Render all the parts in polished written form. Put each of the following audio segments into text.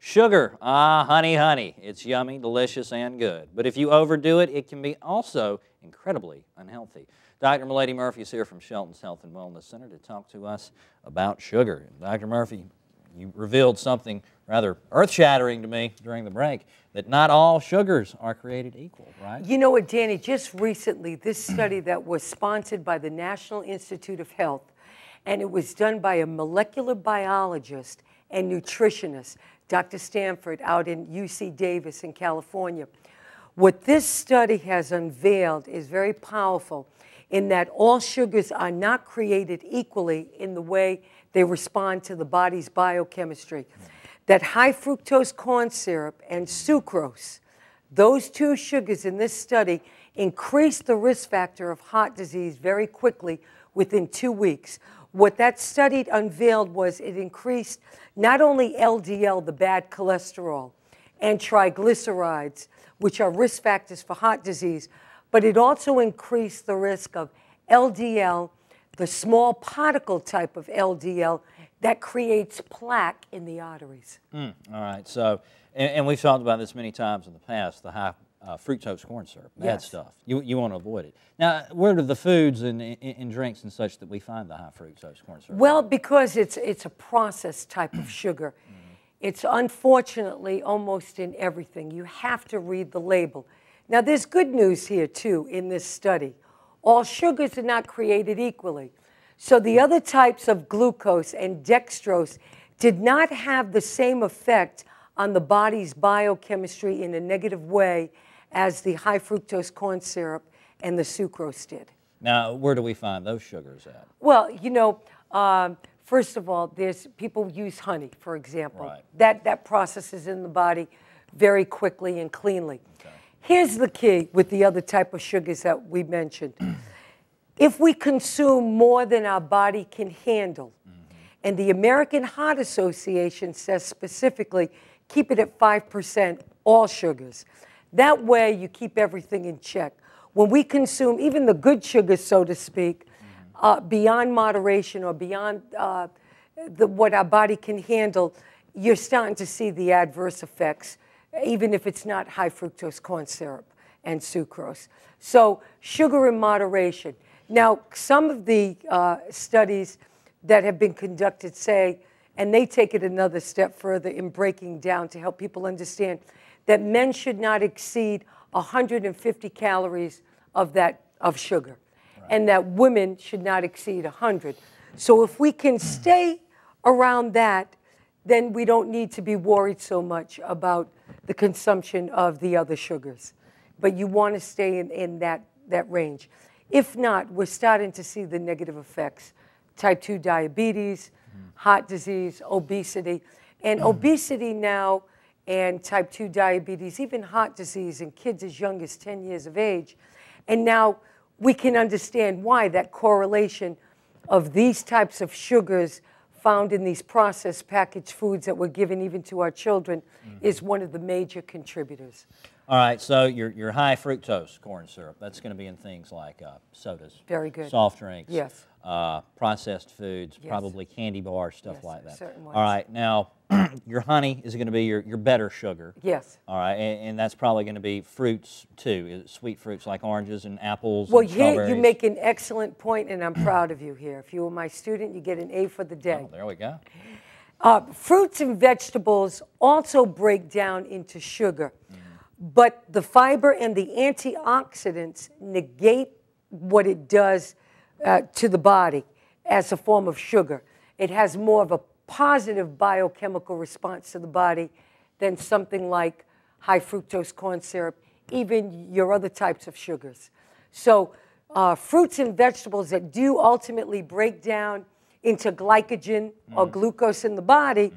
Sugar, honey, honey. It's yummy, delicious, and good. But if you overdo it, it can be also incredibly unhealthy. Dr. Milady Murphy is here from Shelton's Health and Wellness Center to talk to us about sugar. Dr. Murphy, you revealed something rather earth-shattering to me during the break, that not all sugars are created equal, right? You know what, Danny, just recently, this study that was sponsored by the National Institute of Health, and it was done by a molecular biologist and nutritionist, Dr. Stanford, out in UC Davis in California. What this study has unveiled is very powerful in that all sugars are not created equally in the way they respond to the body's biochemistry. That high fructose corn syrup and sucrose, those two sugars in this study increased the risk factor of heart disease very quickly within 2 weeks. What that study unveiled was it increased not only LDL, the bad cholesterol, and triglycerides, which are risk factors for heart disease, but it also increased the risk of LDL, the small particle type of LDL that creates plaque in the arteries. All right, so, and we've talked about this many times in the past, the high fructose corn syrup, bad stuff. You want to avoid it. Now, where are the foods and drinks and such that we find the high fructose corn syrup? Well, because it's a processed type of sugar. It's unfortunately almost in everything. You have to read the label. Now, there's good news here, too, in this study. All sugars are not created equally. So the other types of glucose and dextrose did not have the same effect on the body's biochemistry in a negative way as the high fructose corn syrup and the sucrose did. Now, where do we find those sugars at? Well, you know, first of all, people use honey, for example. Right. That processes in the body very quickly and cleanly. Okay. Here's the key with the other type of sugars that we mentioned. If we consume more than our body can handle, and the American Heart Association says specifically, keep it at 5%, all sugars. That way you keep everything in check. When we consume even the good sugars, so to speak, beyond moderation or beyond what our body can handle, you're starting to see the adverse effects, even if it's not high fructose corn syrup and sucrose. So sugar in moderation. Now, some of the studies that have been conducted say, and they take it another step further in breaking down to help people understand, that men should not exceed 150 calories of sugar, right, and that women should not exceed 100. So if we can stay around that, then we don't need to be worried so much about the consumption of the other sugars. But you want to stay in that range. If not, we're starting to see the negative effects. Type 2 diabetes, heart disease, obesity. And obesity now and type 2 diabetes, even heart disease in kids as young as 10 years of age. And now we can understand why that correlation of these types of sugars found in these processed packaged foods that we're given even to our children is one of the major contributors. All right, so your high fructose corn syrup, that's going to be in things like sodas. Very good. Soft drinks. Yes. Processed foods, yes, probably candy bars, stuff yes, like that. Certain ones. All right, now your honey is going to be your better sugar. Yes. All right, and that's probably going to be fruits too, sweet fruits like oranges and apples. Well, and strawberries. Here you make an excellent point, and I'm proud of you here. If you were my student, you get an A for the day. Oh, there we go. Fruits and vegetables also break down into sugar, but the fiber and the antioxidants negate what it does to the body as a form of sugar. It has more of a positive biochemical response to the body than something like high fructose corn syrup, even your other types of sugars. So fruits and vegetables that do ultimately break down into glycogen or glucose in the body,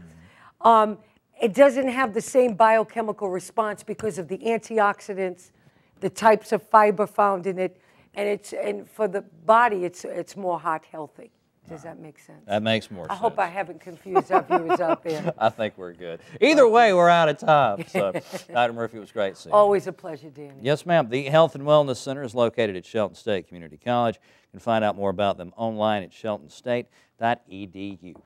it doesn't have the same biochemical response because of the antioxidants, the types of fiber found in it, and for the body, it's more heart healthy. Does that make sense? That makes more sense. I hope I haven't confused our viewers out there. I think we're good. Either way, we're out of time. So, Dr. Murphy, it was great seeing you. Always a pleasure, Danny. Yes, ma'am. The Health and Wellness Center is located at Shelton State Community College. You can find out more about them online at sheltonstate.edu.